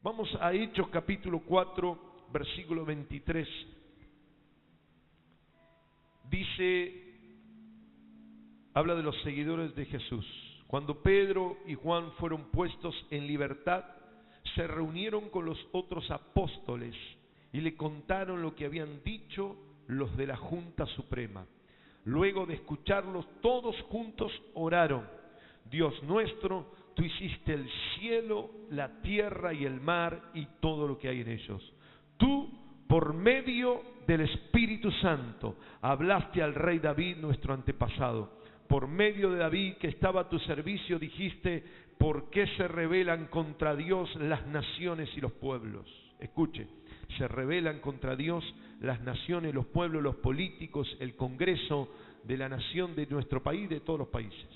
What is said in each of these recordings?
Vamos a Hechos capítulo 4, versículo 23. Dice, habla de los seguidores de Jesús. Cuando Pedro y Juan fueron puestos en libertad, se reunieron con los otros apóstoles y le contaron lo que habían dicho los de la Junta Suprema. Luego de escucharlos, todos juntos oraron: Dios nuestro, tú hiciste el cielo, la tierra y el mar y todo lo que hay en ellos. Tú, por medio del Espíritu Santo, hablaste al rey David, nuestro antepasado. Por medio de David, que estaba a tu servicio, dijiste: ¿por qué se rebelan contra Dios las naciones y los pueblos? Escuche, se rebelan contra Dios las naciones, los pueblos, los políticos, el Congreso de la nación de nuestro país, de todos los países.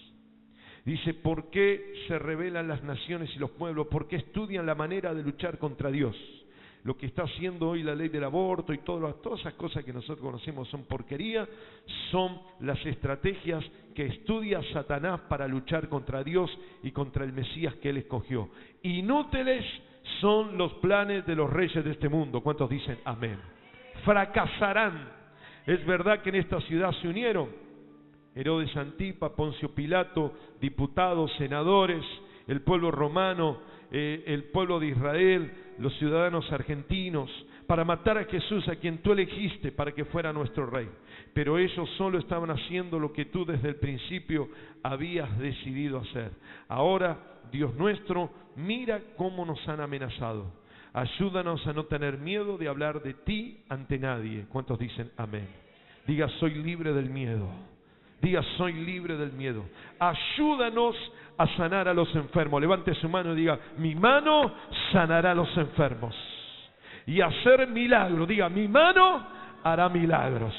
Dice, ¿por qué se rebelan las naciones y los pueblos? ¿Por qué estudian la manera de luchar contra Dios? Lo que está haciendo hoy la ley del aborto y todas esas cosas que nosotros conocemos son porquería, son las estrategias que estudia Satanás para luchar contra Dios y contra el Mesías que él escogió. Inútiles son los planes de los reyes de este mundo. ¿Cuántos dicen amén? Fracasarán. Es verdad que en esta ciudad se unieron Herodes Antipa, Poncio Pilato, diputados, senadores, el pueblo romano, el pueblo de Israel, los ciudadanos argentinos, para matar a Jesús, a quien tú elegiste para que fuera nuestro rey. Pero ellos solo estaban haciendo lo que tú desde el principio habías decidido hacer. Ahora, Dios nuestro, mira cómo nos han amenazado. Ayúdanos a no tener miedo de hablar de ti ante nadie. ¿Cuántos dicen amén? Diga, soy libre del miedo. Diga, soy libre del miedo. Ayúdanos a sanar a los enfermos. Levante su mano y diga, mi mano sanará a los enfermos. Y hacer milagros. Diga, mi mano hará milagros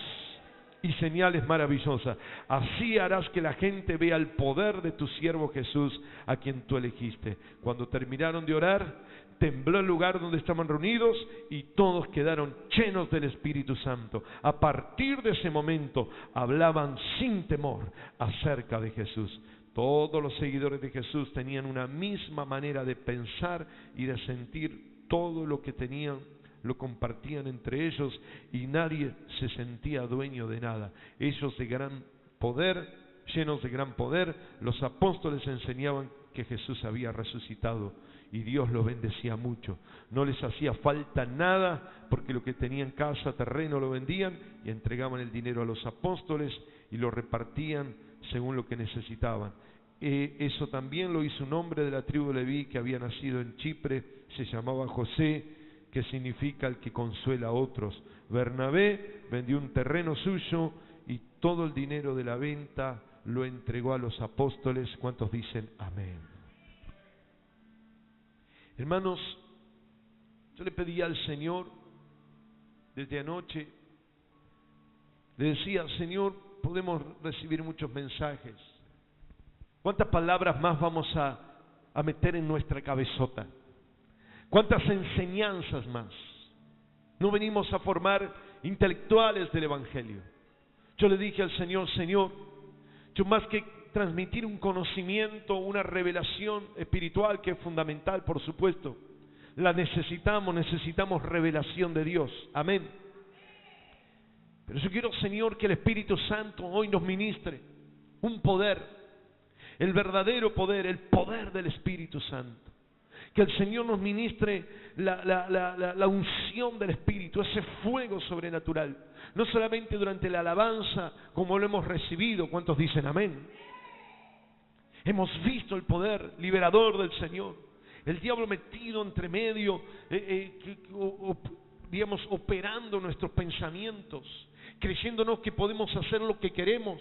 y señales maravillosas. Así harás que la gente vea el poder de tu siervo Jesús, a quien tú elegiste. Cuando terminaron de orar, tembló el lugar donde estaban reunidos y todos quedaron llenos del Espíritu Santo. A partir de ese momento hablaban sin temor acerca de Jesús. Todos los seguidores de Jesús tenían una misma manera de pensar y de sentir. Todo lo que tenían lo compartían entre ellos y nadie se sentía dueño de nada. Ellos de gran poder, llenos de gran poder, los apóstoles enseñaban que Jesús había resucitado y Dios los bendecía mucho. No les hacía falta nada porque lo que tenían casa, terreno, lo vendían y entregaban el dinero a los apóstoles y lo repartían según lo que necesitaban. Eso también lo hizo un hombre de la tribu de Leví que había nacido en Chipre, se llamaba José, que significa el que consuela a otros. Bernabé vendió un terreno suyo y todo el dinero de la venta lo entregó a los apóstoles. ¿Cuántos dicen amén? Hermanos, yo le pedí al Señor desde anoche, le decía, Señor, podemos recibir muchos mensajes. ¿Cuántas palabras más vamos a meter en nuestra cabezota? ¿Cuántas enseñanzas más? No venimos a formar intelectuales del Evangelio. Yo le dije al Señor, Señor, yo más que transmitir un conocimiento, una revelación espiritual que es fundamental, por supuesto, la necesitamos revelación de Dios. Amén. Pero yo quiero, Señor, que el Espíritu Santo hoy nos ministre un poder, el verdadero poder, el poder del Espíritu Santo. Que el Señor nos ministre la unción del Espíritu, ese fuego sobrenatural. No solamente durante la alabanza, como lo hemos recibido. ¿Cuántos dicen amén? Hemos visto el poder liberador del Señor. El diablo metido entre medio, digamos, operando nuestros pensamientos, creyéndonos que podemos hacer lo que queremos.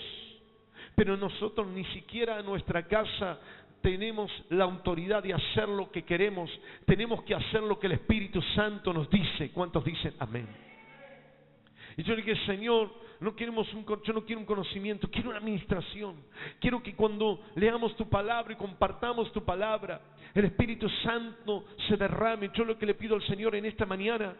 Pero nosotros ni siquiera en nuestra casa tenemos la autoridad de hacer lo que queremos. Tenemos que hacer lo que el Espíritu Santo nos dice. ¿Cuántos dicen amén? Y yo le dije, Señor, yo no quiero un conocimiento, quiero una administración. Quiero que cuando leamos tu palabra y compartamos tu palabra, el Espíritu Santo se derrame. Yo lo que le pido al Señor en esta mañana,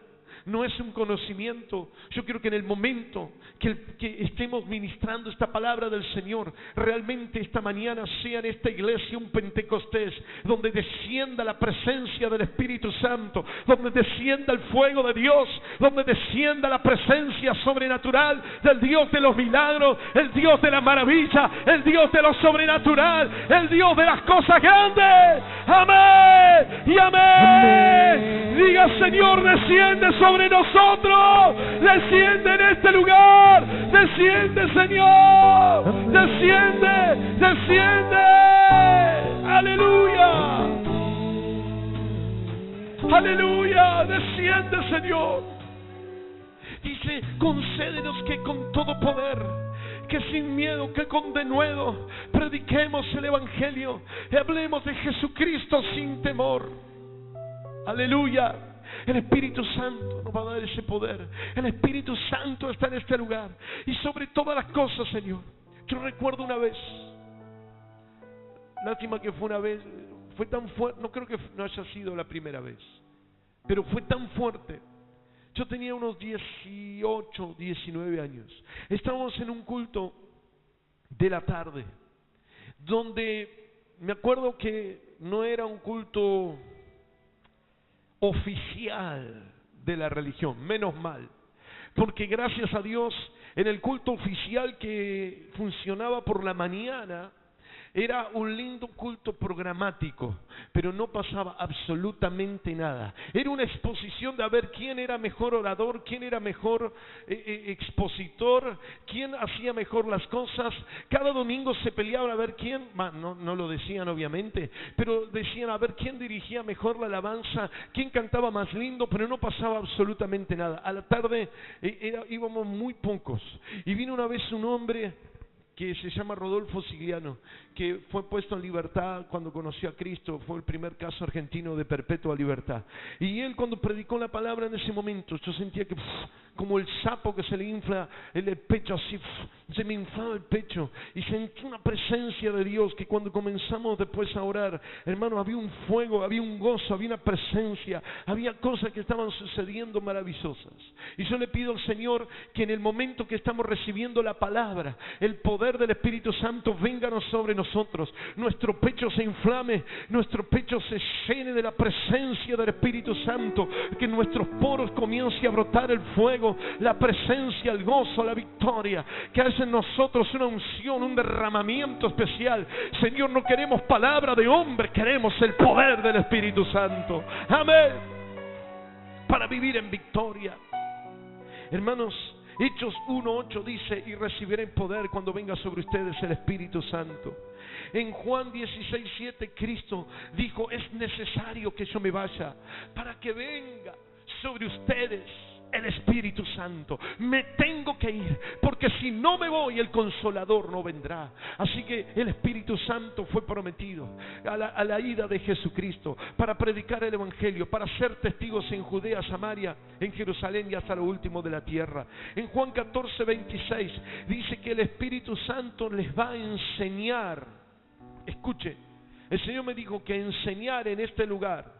no es un conocimiento. Yo quiero que en el momento que estemos ministrando esta palabra del Señor, realmente esta mañana sea en esta iglesia un Pentecostés, donde descienda la presencia del Espíritu Santo, donde descienda el fuego de Dios, donde descienda la presencia sobrenatural del Dios de los milagros, el Dios de la maravilla, el Dios de lo sobrenatural, el Dios de las cosas grandes. Amén y amén. Diga: Señor, desciende sobre nosotros, desciende en este lugar, desciende, Señor, desciende, desciende. Aleluya, aleluya, desciende, Señor. Dice: concédenos que con todo poder, que sin miedo, que con denuedo prediquemos el Evangelio y hablemos de Jesucristo sin temor. Aleluya. El Espíritu Santo nos va a dar ese poder. El Espíritu Santo está en este lugar. Y sobre todas las cosas, Señor, yo recuerdo una vez, lástima que fue una vez, fue tan fuerte, no creo que no haya sido la primera vez, pero fue tan fuerte. Yo tenía unos 18, 19 años. Estábamos en un culto de la tarde, donde me acuerdo que no era un culto oficial de la religión, menos mal, porque gracias a Dios, en el culto oficial que funcionaba por la mañana, era un lindo culto programático, pero no pasaba absolutamente nada. Era una exposición de a ver quién era mejor orador, quién era mejor expositor, quién hacía mejor las cosas. Cada domingo se peleaban a ver quién, no lo decían obviamente, pero decían a ver quién dirigía mejor la alabanza, quién cantaba más lindo, pero no pasaba absolutamente nada. A la tarde íbamos muy pocos, y vino una vez un hombre que se llama Rodolfo Sigliano, que fue puesto en libertad cuando conoció a Cristo. Fue el primer caso argentino de perpetua libertad. Y él, cuando predicó la palabra, en ese momento yo sentía que como el sapo que se le infla en el pecho, así se me inflaba el pecho, y sentí una presencia de Dios que cuando comenzamos después a orar, hermano, había un fuego, había un gozo, había una presencia, había cosas que estaban sucediendo maravillosas. Y yo le pido al Señor que en el momento que estamos recibiendo la palabra, el poder del Espíritu Santo venga sobre nosotros, nuestro pecho se inflame, nuestro pecho se llene de la presencia del Espíritu Santo, que en nuestros poros comience a brotar el fuego, la presencia, el gozo, la victoria, que hace en nosotros una unción, un derramamiento especial. Señor, no queremos palabra de hombre, queremos el poder del Espíritu Santo. Amén. Para vivir en victoria. Hermanos, Hechos 1:8 dice: y recibirán poder cuando venga sobre ustedes el Espíritu Santo. En Juan 16:7 Cristo dijo: es necesario que yo me vaya para que venga sobre ustedes el Espíritu Santo. Me tengo que ir, porque si no me voy, el Consolador no vendrá. Así que el Espíritu Santo fue prometido a la ida de Jesucristo para predicar el Evangelio, para ser testigos en Judea, Samaria, en Jerusalén y hasta lo último de la tierra. En Juan 14:26 dice que el Espíritu Santo les va a enseñar. Escuche, el Señor me dijo que enseñar en este lugar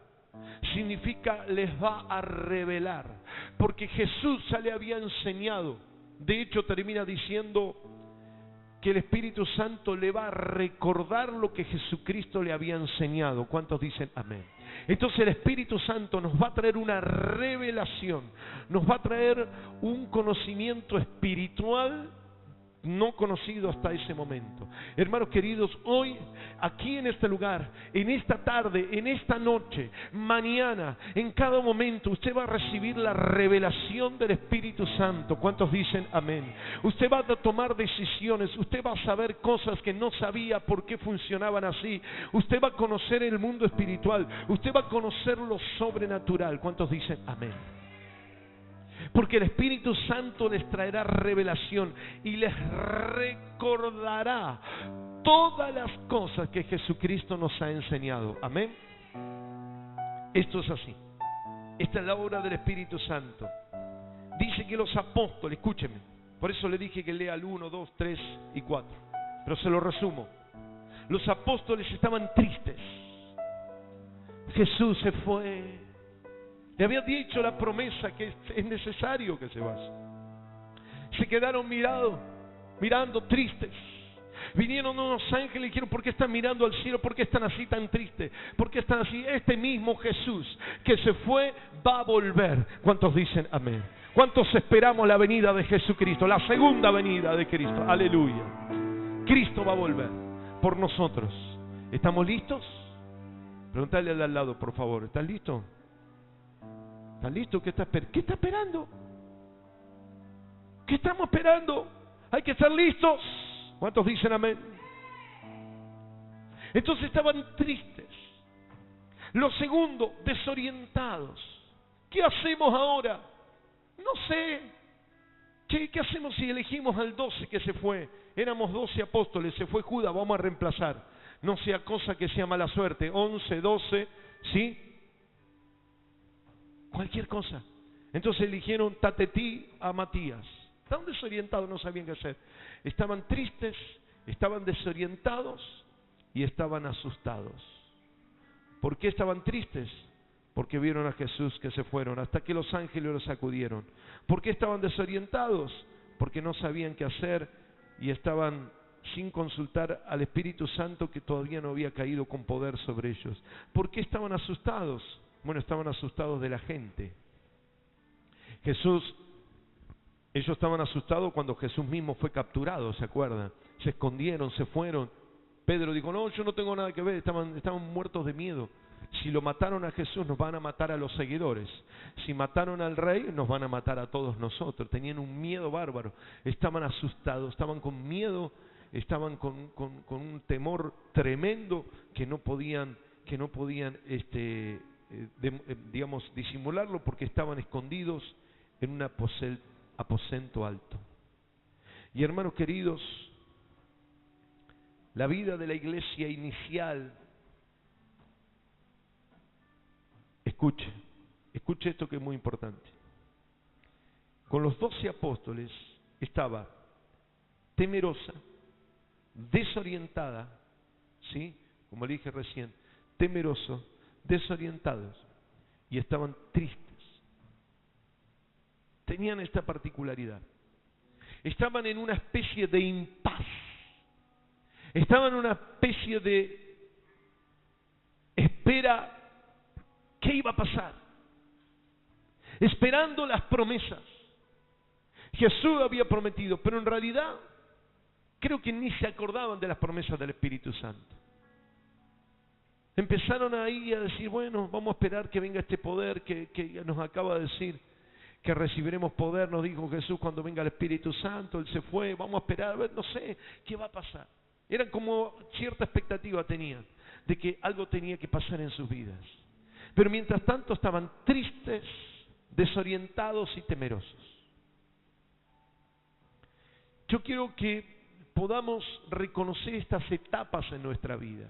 significa les va a revelar, porque Jesús ya le había enseñado. De hecho, termina diciendo que el Espíritu Santo le va a recordar lo que Jesucristo le había enseñado. ¿Cuántos dicen amén? Entonces el Espíritu Santo nos va a traer una revelación, nos va a traer un conocimiento espiritual no conocido hasta ese momento. Hermanos queridos, hoy, aquí en este lugar, en esta tarde, en esta noche, mañana, en cada momento, usted va a recibir la revelación del Espíritu Santo. ¿Cuántos dicen amén? Usted va a tomar decisiones, usted va a saber cosas que no sabía por qué funcionaban así. Usted va a conocer el mundo espiritual, usted va a conocer lo sobrenatural. ¿Cuántos dicen amén? Porque el Espíritu Santo les traerá revelación y les recordará todas las cosas que Jesucristo nos ha enseñado. Amén. Esto es así. Esta es la obra del Espíritu Santo. Dice que los apóstoles, escúcheme, por eso le dije que lea el 1, 2, 3 y 4, pero se lo resumo. Los apóstoles estaban tristes. Jesús se fue. Le había dicho la promesa que es necesario que se vaya. Se quedaron mirando tristes. Vinieron unos ángeles y dijeron: ¿por qué están mirando al cielo? ¿Por qué están así tan tristes? ¿Por qué están así? Este mismo Jesús que se fue va a volver. ¿Cuántos dicen amén? ¿Cuántos esperamos la venida de Jesucristo? La segunda venida de Cristo. Aleluya. Cristo va a volver por nosotros. ¿Estamos listos? Pregúntale al lado, por favor. ¿Estás listo? ¿Estás listo? ¿Qué está esperando? ¿Qué estamos esperando? Hay que estar listos. ¿Cuántos dicen amén? Entonces estaban tristes. Lo segundo, desorientados. ¿Qué hacemos ahora? No sé. ¿Qué hacemos si elegimos al 12 que se fue? Éramos 12 apóstoles, se fue Judas, vamos a reemplazar. No sea cosa que sea mala suerte. 11, 12, ¿sí? Cualquier cosa. Entonces eligieron Tatetí a Matías. Estaban desorientados, no sabían qué hacer. Estaban tristes, estaban desorientados y estaban asustados. ¿Por qué estaban tristes? Porque vieron a Jesús que se fueron, hasta que los ángeles los sacudieron. ¿Por qué estaban desorientados? Porque no sabían qué hacer y estaban sin consultar al Espíritu Santo, que todavía no había caído con poder sobre ellos. ¿Por qué estaban asustados? Bueno, estaban asustados de la gente. Ellos estaban asustados cuando Jesús mismo fue capturado, ¿se acuerdan? Se escondieron, se fueron. Pedro dijo: no, yo no tengo nada que ver. Estaban muertos de miedo. Si lo mataron a Jesús, nos van a matar a los seguidores. Si mataron al rey, nos van a matar a todos nosotros. Tenían un miedo bárbaro. Estaban asustados, estaban con miedo, estaban con un temor tremendo que no podían digamos, disimularlo, porque estaban escondidos en un aposento alto. Y hermanos queridos, la vida de la iglesia inicial, escuche esto que es muy importante. Con los 12 apóstoles estaba temerosa, desorientada, ¿sí? Como le dije recién, temeroso, desorientados, y estaban tristes. Tenían esta particularidad. Estaban en una especie de impas. Estaban en una especie de espera. ¿Qué iba a pasar? Esperando las promesas. Jesús había prometido, pero en realidad creo que ni se acordaban de las promesas del Espíritu Santo. Empezaron ahí a decir: bueno, vamos a esperar que venga este poder que nos acaba de decir que recibiremos poder, nos dijo Jesús, cuando venga el Espíritu Santo. Él se fue, vamos a esperar, a ver, no sé qué va a pasar. Eran como cierta expectativa tenían de que algo tenía que pasar en sus vidas. Pero mientras tanto estaban tristes, desorientados y temerosos. Yo quiero que podamos reconocer estas etapas en nuestra vida.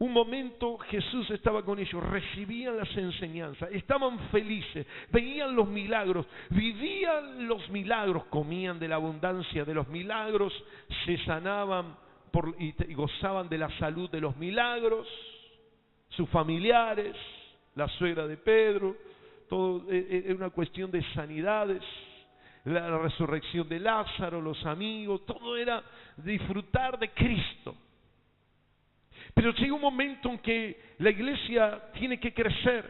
Un momento Jesús estaba con ellos, recibían las enseñanzas, estaban felices, veían los milagros, vivían los milagros, comían de la abundancia de los milagros, se sanaban y gozaban de la salud de los milagros. Sus familiares, la suegra de Pedro, todo era una cuestión de sanidades, la resurrección de Lázaro, los amigos, todo era disfrutar de Cristo. Pero llega un momento en que la iglesia tiene que crecer,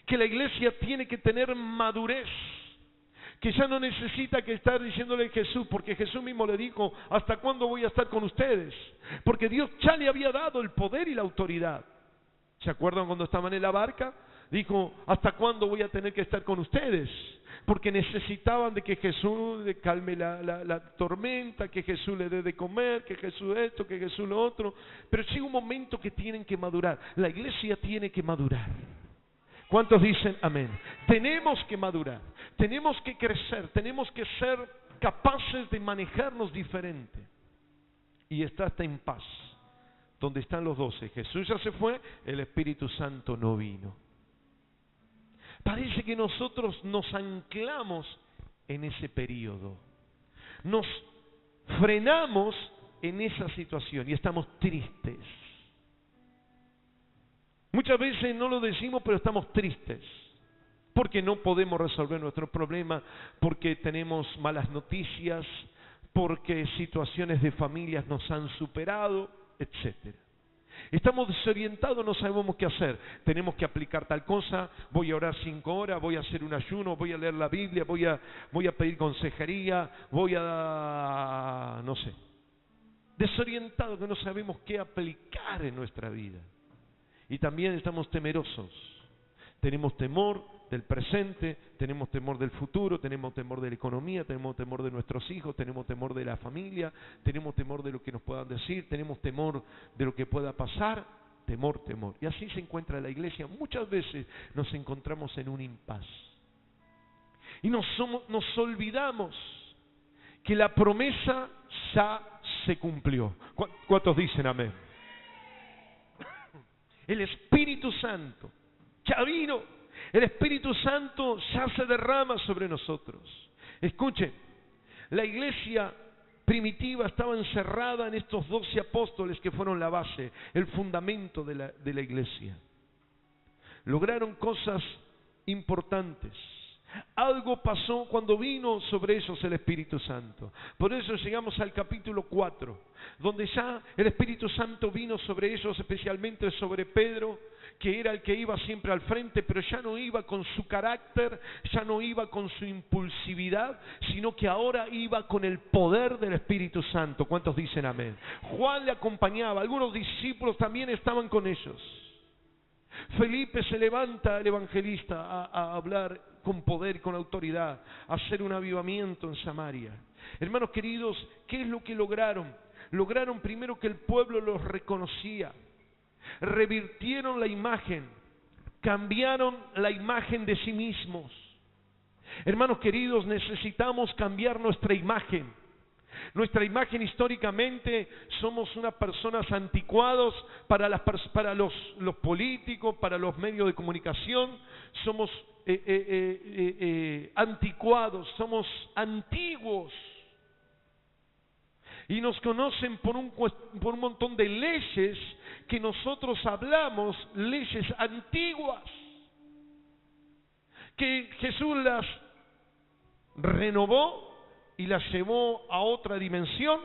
que la iglesia tiene que tener madurez, que ya no necesita que estar diciéndole a Jesús, porque Jesús mismo le dijo: ¿hasta cuándo voy a estar con ustedes? Porque Dios ya le había dado el poder y la autoridad. ¿Se acuerdan cuando estaban en la barca? Dijo: ¿hasta cuándo voy a tener que estar con ustedes? Porque necesitaban de que Jesús le calme la tormenta, que Jesús le dé de comer, que Jesús esto, que Jesús lo otro. Pero llega un momento que tienen que madurar. La iglesia tiene que madurar. ¿Cuántos dicen amén? Tenemos que madurar, tenemos que crecer, tenemos que ser capaces de manejarnos diferente. Y está hasta en paz, donde están los 12. Jesús ya se fue, el Espíritu Santo no vino. Parece que nosotros nos anclamos en ese periodo. Nos frenamos en esa situación y estamos tristes. Muchas veces no lo decimos, pero estamos tristes, porque no podemos resolver nuestros problemas, porque tenemos malas noticias, porque situaciones de familias nos han superado, etcétera. Estamos desorientados, no sabemos qué hacer. Tenemos que aplicar tal cosa, voy a orar 5 horas, voy a hacer un ayuno, voy a leer la Biblia, voy a pedir consejería, no sé. Desorientados, que no sabemos qué aplicar en nuestra vida. Y también estamos temerosos. Tenemos temor del presente, tenemos temor del futuro, tenemos temor de la economía, tenemos temor de nuestros hijos, tenemos temor de la familia, tenemos temor de lo que nos puedan decir, tenemos temor de lo que pueda pasar, temor. Y así se encuentra la iglesia. Muchas veces nos encontramos en un impas. Y nos olvidamos que la promesa ya se cumplió. ¿Cuántos dicen amén? El Espíritu Santo ya vino. El Espíritu Santo ya se derrama sobre nosotros. Escuchen, la iglesia primitiva estaba encerrada en estos 12 apóstoles que fueron la base, el fundamento de la iglesia. Lograron cosas importantes. Algo pasó cuando vino sobre ellos el Espíritu Santo. Por eso llegamos al capítulo 4, donde ya el Espíritu Santo vino sobre ellos, especialmente sobre Pedro, que era el que iba siempre al frente, pero ya no iba con su carácter, ya no iba con su impulsividad, sino que ahora iba con el poder del Espíritu Santo. ¿Cuántos dicen amén? Juan le acompañaba, algunos discípulos también estaban con ellos. Felipe se levanta, el evangelista, a hablar con poder, con autoridad, a hacer un avivamiento en Samaria. Hermanos queridos, ¿qué es lo que lograron? Lograron primero que el pueblo los reconocía, revirtieron la imagen, cambiaron la imagen de sí mismos. Hermanos queridos, necesitamos cambiar nuestra imagen. Nuestra imagen históricamente somos unas personas anticuados para los políticos, para los medios de comunicación, somos anticuados, somos antiguos. Y nos conocen por un montón de leyes que nosotros hablamos, leyes antiguas, que Jesús las renovó y las llevó a otra dimensión,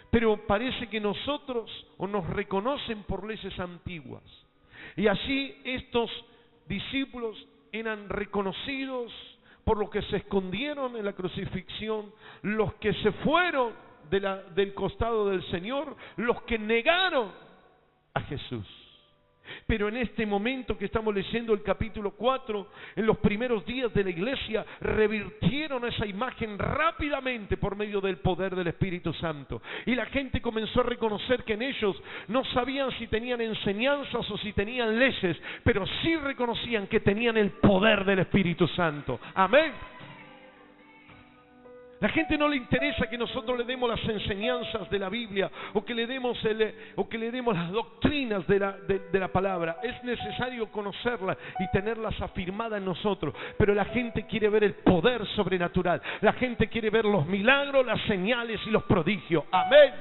pero parece que nosotros nos reconocen por leyes antiguas. Y así estos discípulos eran reconocidos por los que se escondieron en la crucifixión, los que se fueron del costado del Señor, los que negaron a Jesús. Pero en este momento que estamos leyendo el capítulo 4, en los primeros días de la iglesia, revirtieron esa imagen rápidamente por medio del poder del Espíritu Santo. Y la gente comenzó a reconocer que en ellos no sabían si tenían enseñanzas o si tenían leyes, pero sí reconocían que tenían el poder del Espíritu Santo. Amén. La gente no le interesa que nosotros le demos las enseñanzas de la Biblia o que le demos las doctrinas de la palabra. Es necesario conocerlas y tenerlas afirmadas en nosotros. Pero la gente quiere ver el poder sobrenatural. La gente quiere ver los milagros, las señales y los prodigios. Amén.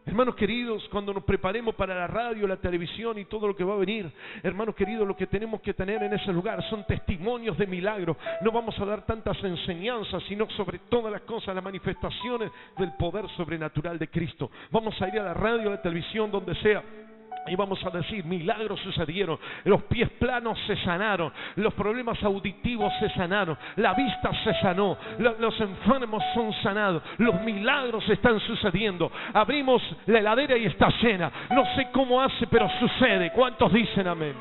Hermanos queridos, cuando nos preparemos para la radio, la televisión y todo lo que va a venir, hermanos queridos, lo que tenemos que tener en ese lugar son testimonios de milagros. No vamos a dar tantas enseñanzas, sino sobre todas las cosas, las manifestaciones del poder sobrenatural de Cristo. Vamos a ir a la radio, a la televisión, donde sea, y vamos a decir, milagros sucedieron, los pies planos se sanaron, los problemas auditivos se sanaron, la vista se sanó, los enfermos son sanados, los milagros están sucediendo. Abrimos la heladera y está llena. No sé cómo hace, pero sucede. ¿Cuántos dicen amén?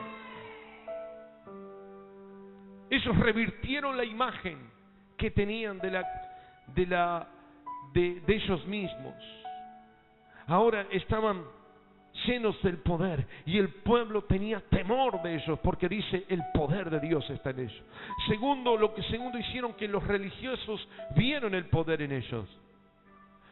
Ellos revirtieron la imagen que tenían de ellos mismos. Ahora estaban llenos del poder, y el pueblo tenía temor de ellos, porque dice, el poder de Dios está en ellos. Segundo hicieron que los religiosos vieron el poder en ellos.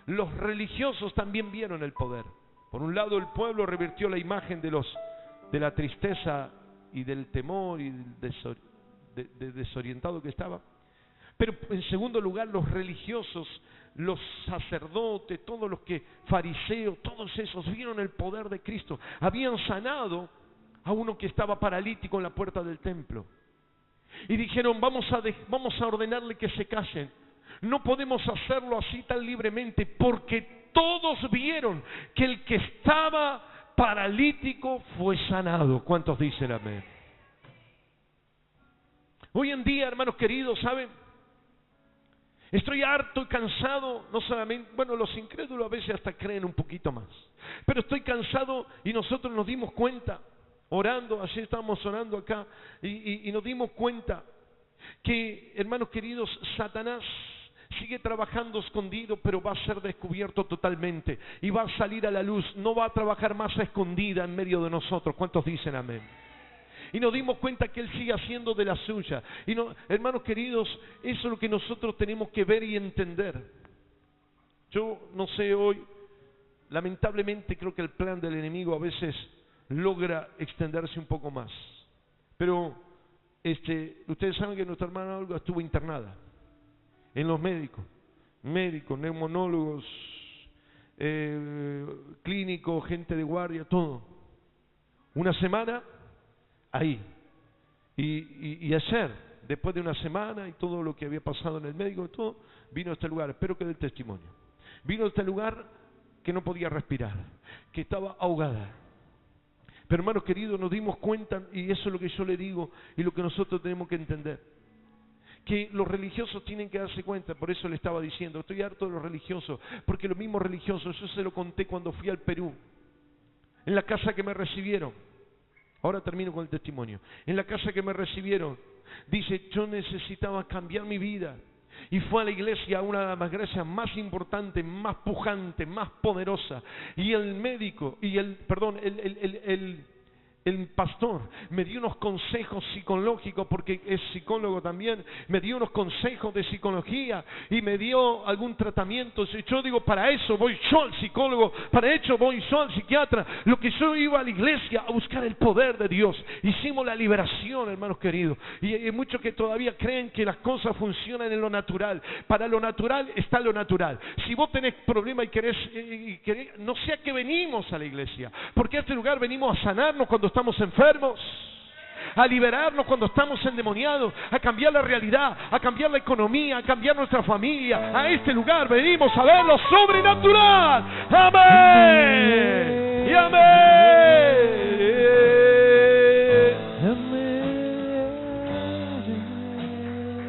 Los religiosos también vieron el poder. Por un lado, el pueblo revirtió la imagen de la tristeza y del temor y del desorientado que estaba. Pero en segundo lugar, los religiosos, los sacerdotes, todos los que fariseos, todos esos vieron el poder de Cristo. Habían sanado a uno que estaba paralítico en la puerta del templo. Y dijeron, vamos a ordenarle que se callen. No podemos hacerlo así tan libremente, porque todos vieron que el que estaba paralítico fue sanado. ¿Cuántos dicen amén? Hoy en día, hermanos queridos, ¿saben? Estoy harto y cansado, no solamente, bueno, los incrédulos a veces hasta creen un poquito más, pero estoy cansado y nosotros nos dimos cuenta, orando, ayer estábamos orando acá y nos dimos cuenta que, hermanos queridos, Satanás sigue trabajando escondido, pero va a ser descubierto totalmente y va a salir a la luz, no va a trabajar más a escondida en medio de nosotros. ¿Cuántos dicen amén? Y nos dimos cuenta que Él sigue haciendo de la suya. Y no, hermanos queridos, eso es lo que nosotros tenemos que ver y entender. Yo no sé hoy, lamentablemente creo que el plan del enemigo a veces logra extenderse un poco más. Pero ustedes saben que nuestra hermana Olga estuvo internada en los médicos, neumonólogos, clínicos, gente de guardia, todo. Una semana ahí. Y ayer, después de una semana y todo lo que había pasado en el médico y todo, vino a este lugar, espero que dé el testimonio. Vino a este lugar que no podía respirar, que estaba ahogada. Pero hermanos queridos, nos dimos cuenta, y eso es lo que yo le digo, y lo que nosotros tenemos que entender, que los religiosos tienen que darse cuenta. Por eso le estaba diciendo, estoy harto de los religiosos, porque los mismos religiosos, yo se lo conté cuando fui al Perú, en la casa que me recibieron. Ahora termino con el testimonio. En la casa que me recibieron, dice, yo necesitaba cambiar mi vida. Y fue a la iglesia, una de las iglesias más importantes, más pujante, más poderosa. Y el médico, el pastor me dio unos consejos psicológicos, porque es psicólogo también, me dio unos consejos de psicología y me dio algún tratamiento. Yo digo, para eso voy yo al psicólogo, para eso voy yo al psiquiatra. Lo que yo iba a la iglesia a buscar el poder de Dios. Hicimos la liberación, hermanos queridos. Y hay muchos que todavía creen que las cosas funcionan en lo natural. Para lo natural está lo natural. Si vos tenés problema y querés, no sea que venimos a la iglesia, porque a este lugar venimos a sanarnos cuando estamos enfermos, a liberarnos cuando estamos endemoniados, a cambiar la realidad, a cambiar la economía, a cambiar nuestra familia. A este lugar venimos a ver lo sobrenatural. Amén y amén.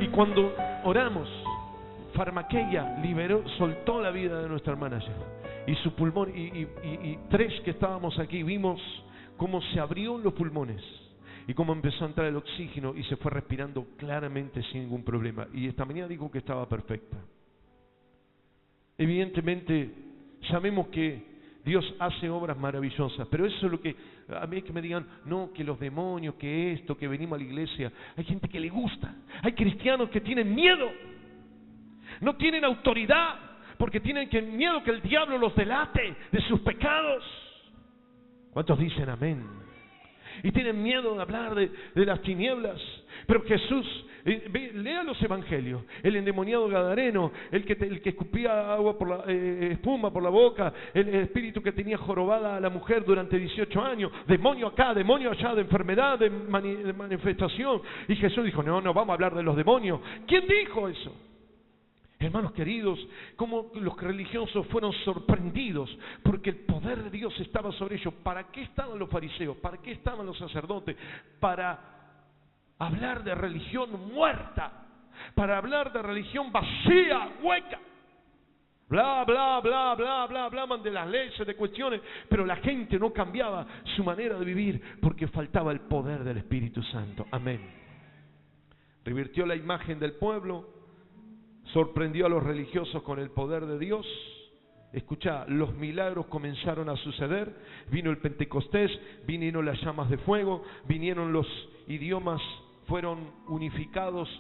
Y cuando oramos, Farmaqueia soltó la vida de nuestra hermana y su pulmón, y tres que estábamos aquí vimos cómo se abrió los pulmones y cómo empezó a entrar el oxígeno y se fue respirando claramente sin ningún problema. Y esta mañana dijo que estaba perfecta. Evidentemente sabemos que Dios hace obras maravillosas, pero eso es lo que a mí, que me digan, no, que los demonios, que esto, que venimos a la iglesia. Hay gente que le gusta, hay cristianos que tienen miedo, no tienen autoridad porque tienen miedo que el diablo los delate de sus pecados. ¿Cuántos dicen amén? Y tienen miedo de hablar de las tinieblas. Pero Jesús, lea los evangelios. El endemoniado gadareno, el que escupía agua espuma por la boca, el espíritu que tenía jorobada a la mujer durante 18 años, demonio acá, demonio allá, de enfermedad, de manifestación. Y Jesús dijo, no, vamos a hablar de los demonios. ¿Quién dijo eso? Hermanos queridos, como los religiosos fueron sorprendidos porque el poder de Dios estaba sobre ellos. ¿Para qué estaban los fariseos? ¿Para qué estaban los sacerdotes? Para hablar de religión muerta, para hablar de religión vacía, hueca. Bla, bla, bla, bla, bla, hablaban de las leyes, de cuestiones, pero la gente no cambiaba su manera de vivir porque faltaba el poder del Espíritu Santo. Amén. Revirtió la imagen del pueblo. Sorprendió a los religiosos con el poder de Dios. Escucha, los milagros comenzaron a suceder. Vino el Pentecostés, vinieron las llamas de fuego, vinieron los idiomas, fueron unificados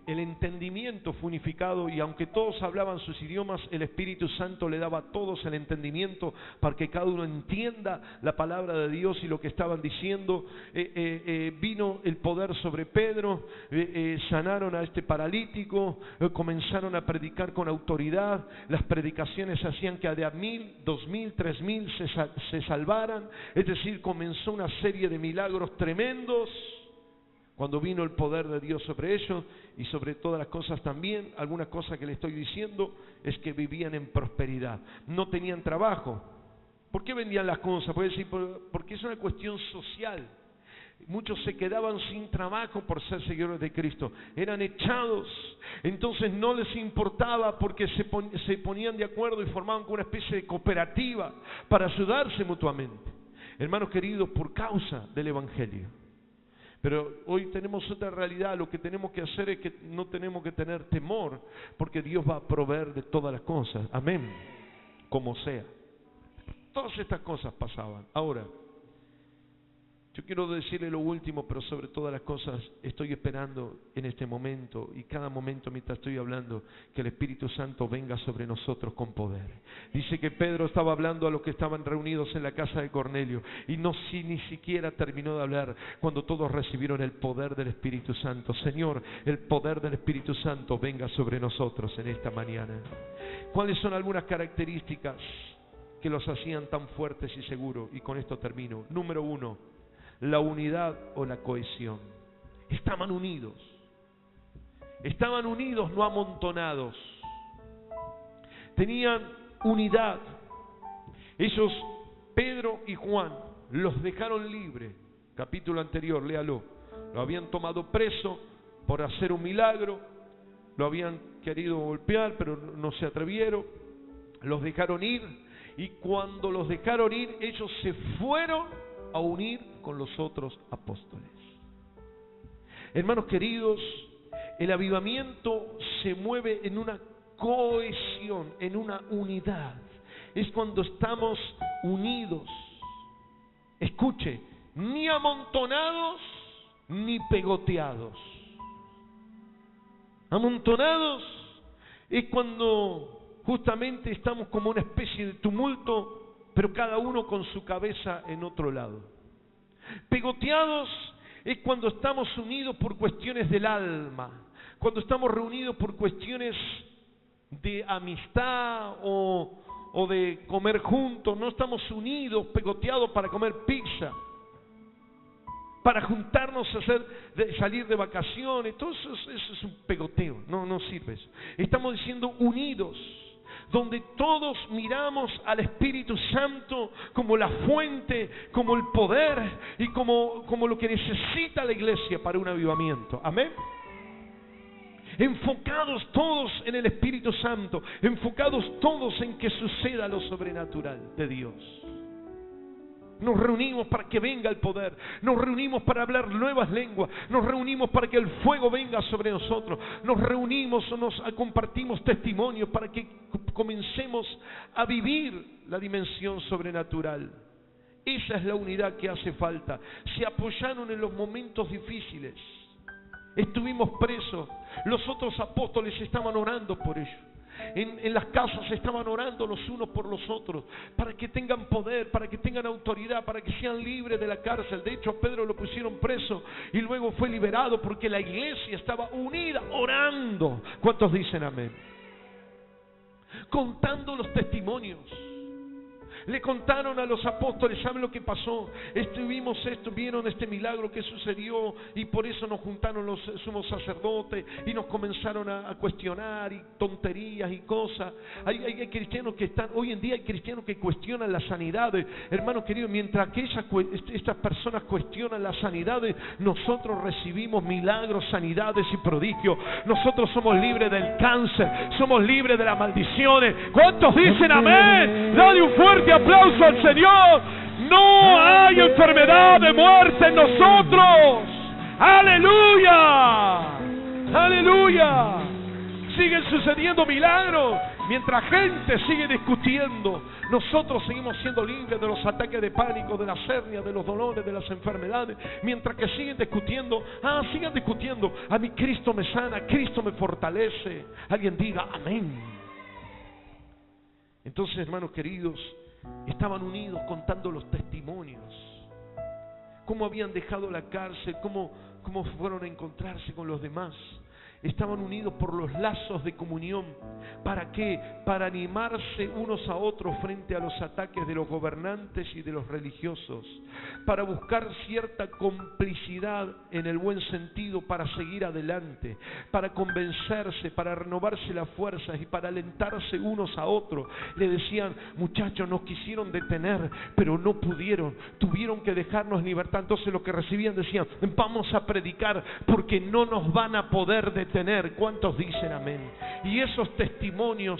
el entendimiento fue unificado, y aunque todos hablaban sus idiomas, el Espíritu Santo le daba a todos el entendimiento para que cada uno entienda la palabra de Dios y lo que estaban diciendo. Vino el poder sobre Pedro, sanaron a este paralítico, comenzaron a predicar con autoridad. Las predicaciones hacían que de a 1,000, 2,000, 3,000 se salvaran. Es decir, comenzó una serie de milagros tremendos cuando vino el poder de Dios sobre ellos. Y sobre todas las cosas también, alguna cosa que le estoy diciendo es que vivían en prosperidad, no tenían trabajo. ¿Por qué vendían las cosas? Puede decir, porque es una cuestión social. Muchos se quedaban sin trabajo por ser seguidores de Cristo, eran echados, entonces no les importaba, porque se ponían de acuerdo y formaban una especie de cooperativa para ayudarse mutuamente, hermanos queridos, por causa del Evangelio. Pero hoy tenemos otra realidad. Lo que tenemos que hacer es que no tenemos que tener temor, porque Dios va a proveer de todas las cosas, amén, como sea. Todas estas cosas pasaban. Ahora, yo quiero decirle lo último, pero sobre todas las cosas estoy esperando en este momento, y cada momento mientras estoy hablando, que el Espíritu Santo venga sobre nosotros con poder. Dice que Pedro estaba hablando a los que estaban reunidos en la casa de Cornelio, y ni siquiera terminó de hablar cuando todos recibieron el poder del Espíritu Santo. Señor, el poder del Espíritu Santo venga sobre nosotros en esta mañana. ¿Cuáles son algunas características que los hacían tan fuertes y seguros? Y con esto termino. Número 1, la unidad o la cohesión. Estaban unidos, no amontonados. Tenían unidad. Ellos, Pedro y Juan, los dejaron libres. Capítulo anterior, léalo. Lo habían tomado preso por hacer un milagro, lo habían querido golpear, pero no se atrevieron. Los dejaron ir, y cuando los dejaron ir, ellos se fueron a unir con los otros apóstoles. Hermanos queridos, el avivamiento se mueve en una cohesión, en una unidad. Es cuando estamos unidos. Escuche, ni amontonados ni pegoteados. Amontonados es cuando justamente estamos como una especie de tumulto, pero cada uno con su cabeza en otro lado. Pegoteados es cuando estamos unidos por cuestiones del alma, cuando estamos reunidos por cuestiones de amistad o de comer juntos. No estamos unidos, pegoteados para comer pizza, para juntarnos a salir de vacaciones. Todo eso es un pegoteo, no sirve eso. Estamos diciendo unidos, donde todos miramos al Espíritu Santo como la fuente, como el poder y como lo que necesita la iglesia para un avivamiento. Amén. Enfocados todos en el Espíritu Santo, enfocados todos en que suceda lo sobrenatural de Dios. Nos reunimos para que venga el poder, nos reunimos para hablar nuevas lenguas, nos reunimos para que el fuego venga sobre nosotros, nos reunimos o compartimos testimonios para que comencemos a vivir la dimensión sobrenatural. Esa es la unidad que hace falta. Se apoyaron en los momentos difíciles. Estuvimos presos, los otros apóstoles estaban orando por ellos. En las casas estaban orando los unos por los otros, para que tengan poder, para que tengan autoridad, para que sean libres de la cárcel. De hecho, a Pedro lo pusieron preso y luego fue liberado porque la iglesia estaba unida, orando. ¿Cuántos dicen amén? Contando los testimonios. Le contaron a los apóstoles, ¿saben lo que pasó? Vimos esto, vieron este milagro que sucedió, y por eso nos juntaron los sumos sacerdotes y nos comenzaron a cuestionar, y tonterías y cosas. Hay cristianos que están, hoy en día hay cristianos que cuestionan las sanidades. Hermanos queridos, mientras que estas personas cuestionan las sanidades, nosotros recibimos milagros, sanidades y prodigios. Nosotros somos libres del cáncer, somos libres de las maldiciones. ¿Cuántos dicen amén? Dale un fuerte aplauso al Señor. No hay enfermedad de muerte en nosotros. Aleluya, aleluya. Siguen sucediendo milagros Mientras gente sigue discutiendo, nosotros seguimos siendo libres de los ataques de pánico, de las hernias, de los dolores, de las enfermedades. Mientras que siguen discutiendo, sigan discutiendo. A mí Cristo me sana, Cristo me fortalece. Alguien diga amén. Entonces, hermanos queridos, estaban unidos contando los testimonios. Cómo habían dejado la cárcel, cómo fueron a encontrarse con los demás. Estaban unidos por los lazos de comunión. ¿Para qué? Para animarse unos a otros frente a los ataques de los gobernantes y de los religiosos. Para buscar cierta complicidad en el buen sentido para seguir adelante. Para convencerse, para renovarse las fuerzas y para alentarse unos a otros. Le decían, muchachos, nos quisieron detener, pero no pudieron. Tuvieron que dejarnos en libertad. Entonces los que recibían decían, vamos a predicar porque no nos van a poder detener. ¿Cuántos dicen amén? Y esos testimonios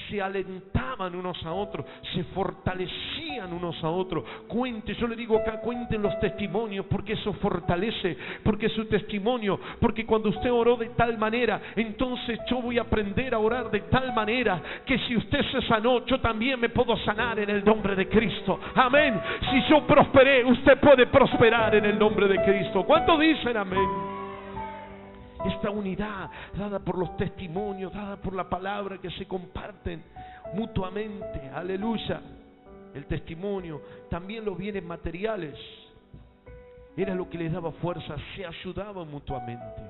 se alentaban unos a otros, se fortalecían unos a otros. Cuente, yo le digo acá, cuenten los testimonios, porque eso fortalece, porque su testimonio, porque cuando usted oró de tal manera, entonces yo voy a aprender a orar de tal manera, que si usted se sanó, yo también me puedo sanar en el nombre de Cristo. Amén. Si yo prosperé, usted puede prosperar en el nombre de Cristo. ¿Cuántos dicen amén? Esta unidad dada por los testimonios, dada por la palabra que se comparten mutuamente, aleluya. El testimonio, también los bienes materiales, era lo que les daba fuerza, se ayudaban mutuamente.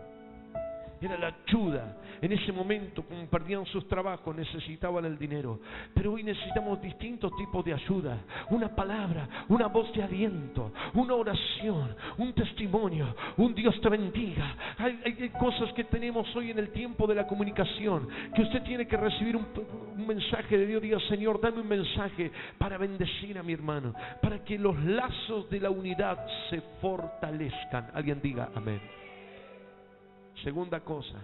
Era la ayuda. En ese momento, como perdían sus trabajos, necesitaban el dinero. Pero hoy necesitamos distintos tipos de ayuda. Una palabra, una voz de aliento, una oración, un testimonio, un Dios te bendiga. Hay cosas que tenemos hoy en el tiempo de la comunicación, que usted tiene que recibir un mensaje de Dios. Diga, Señor, dame un mensaje para bendecir a mi hermano, para que los lazos de la unidad se fortalezcan. Alguien diga amén. Segunda cosa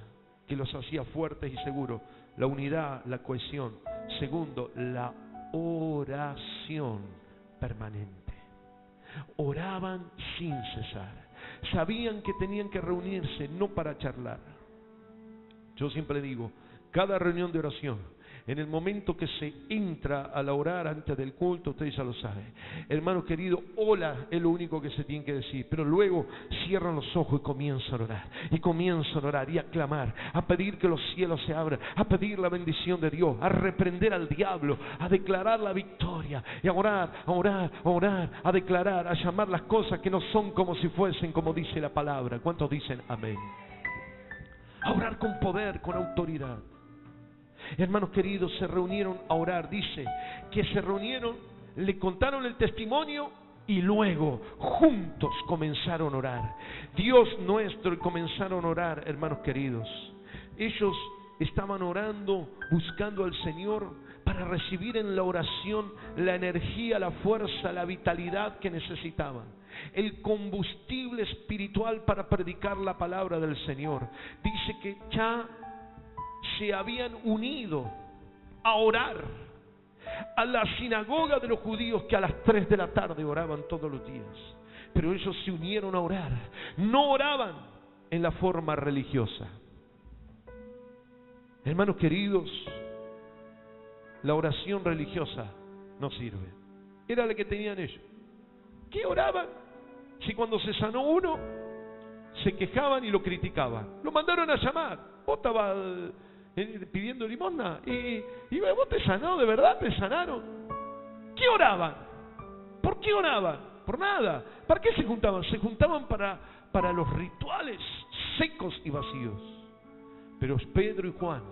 que los hacía fuertes y seguros, la unidad, la cohesión. Segundo, la oración permanente. Oraban sin cesar. Sabían que tenían que reunirse, no para charlar. Yo siempre digo, cada reunión de oración, en el momento que se entra a la orar antes del culto, usted ya lo sabe. Hermano querido, hola es lo único que se tiene que decir. Pero luego cierran los ojos y comienzan a orar. Y comienzan a orar y a clamar, a pedir que los cielos se abran, a pedir la bendición de Dios, a reprender al diablo, a declarar la victoria. Y a orar, a orar, a orar, a declarar, a llamar las cosas que no son como si fuesen, como dice la palabra. ¿Cuántos dicen amén? A orar con poder, con autoridad. Hermanos queridos, se reunieron a orar. Dice que se reunieron, le contaron el testimonio y luego juntos comenzaron a orar. Dios nuestro, y comenzaron a orar, hermanos queridos. Ellos estaban orando, buscando al Señor para recibir en la oración la energía, la fuerza, la vitalidad que necesitaban. El combustible espiritual para predicar la palabra del Señor. Dice que ya se habían unido a orar a la sinagoga de los judíos, que a las 3 de la tarde oraban todos los días. Pero ellos se unieron a orar. No oraban en la forma religiosa. Hermanos queridos, la oración religiosa no sirve. Era la que tenían ellos. ¿Qué oraban? Si cuando se sanó uno, se quejaban y lo criticaban. Lo mandaron a llamar. Vos estabas pidiendo limosna y vos te sanó, de verdad te sanaron. ¿Qué oraban? ¿Por qué oraban? Por nada. ¿Para qué se juntaban? Se juntaban para los rituales secos y vacíos. Pero Pedro y Juan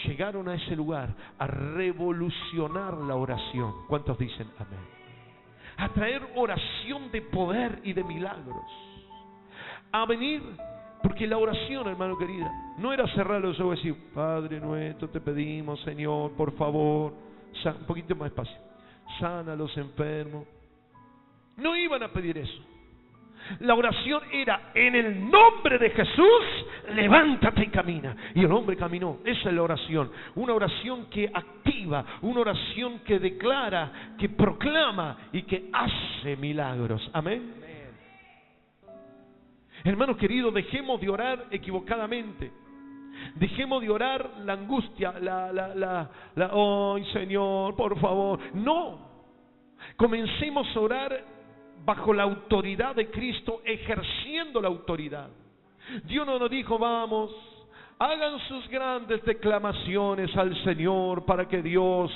llegaron a ese lugar a revolucionar la oración. ¿Cuántos dicen amén? A traer oración de poder y de milagros. A venir. Porque la oración, hermano querida, no era cerrar los ojos y decir, Padre nuestro, te pedimos, Señor, por favor, un poquito más despacio, sana a los enfermos. No iban a pedir eso. La oración era, en el nombre de Jesús, levántate y camina. Y el hombre caminó. Esa es la oración. Una oración que activa, una oración que declara, que proclama y que hace milagros. Amén. Hermanos queridos, dejemos de orar equivocadamente. Dejemos de orar la angustia, ¡ay, Señor, por favor! No. Comencemos a orar bajo la autoridad de Cristo, ejerciendo la autoridad. Dios no nos dijo, vamos, hagan sus grandes declamaciones al Señor para que Dios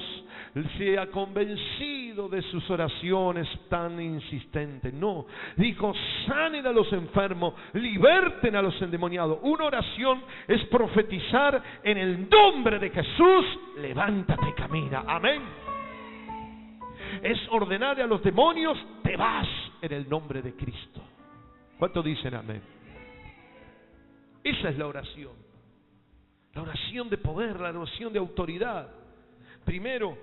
sea convencido de sus oraciones tan insistentes. No, dijo, sanen a los enfermos, liberten a los endemoniados. Una oración es profetizar en el nombre de Jesús, levántate y camina. Amén. Es ordenar a los demonios, te vas en el nombre de Cristo. ¿Cuántos dicen amén? Esa es la oración. La oración de poder, la oración de autoridad. Primero,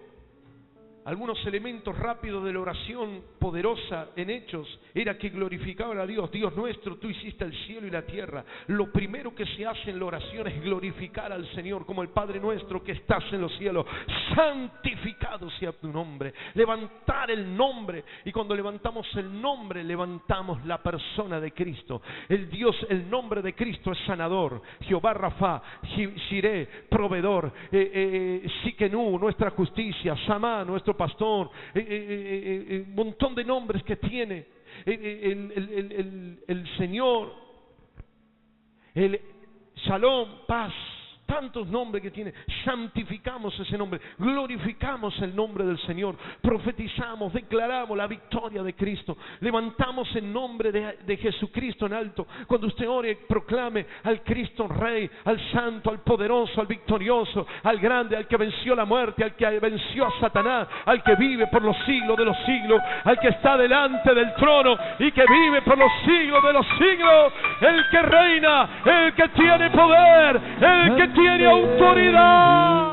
algunos elementos rápidos de la oración poderosa en Hechos era que glorificaban a Dios. Dios nuestro, tú hiciste el cielo y la tierra. Lo primero que se hace en la oración es glorificar al Señor, como el Padre nuestro que estás en los cielos. Santificado sea tu nombre. Levantar el nombre. Y cuando levantamos el nombre, levantamos la persona de Cristo. El nombre de Cristo es sanador. Jehová Rafa, Jireh, proveedor. Siquenú, nuestra justicia. Samá, nuestro pastor, un montón de nombres que tiene el Señor, el Shalom, paz, tantos nombres que tiene. Santificamos ese nombre, glorificamos el nombre del Señor, profetizamos, declaramos la victoria de Cristo, levantamos el nombre de Jesucristo en alto. Cuando usted ore, proclame al Cristo Rey, al Santo, al Poderoso, al Victorioso, al Grande, al que venció la muerte, al que venció a Satanás, al que vive por los siglos de los siglos, al que está delante del trono y que vive por los siglos de los siglos, el que reina, el que tiene poder, el que tiene autoridad.